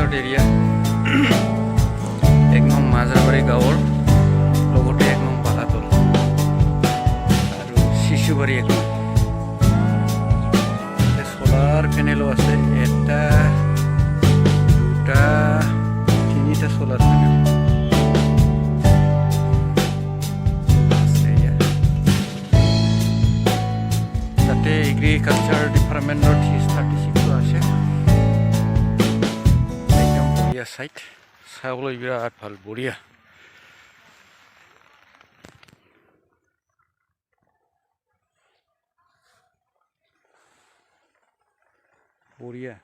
resort area 1 নং মাজাবাৰী গাঁৱৰ লগতে 1 নং বালাতল আৰু শিশুবাৰী 1 নং সোলাৰ পেনেলো আছে এটা দুটা তিনিটা সোলাৰ পেনেল তাতে এগ্ৰিকালচাৰ ডিপাৰ্টমেণ্টৰ 36 আছে একদম বঢ়িয়া সাইট চাবলৈ বিৰাট ভাল বঢ়িয়া বঢ়িয়া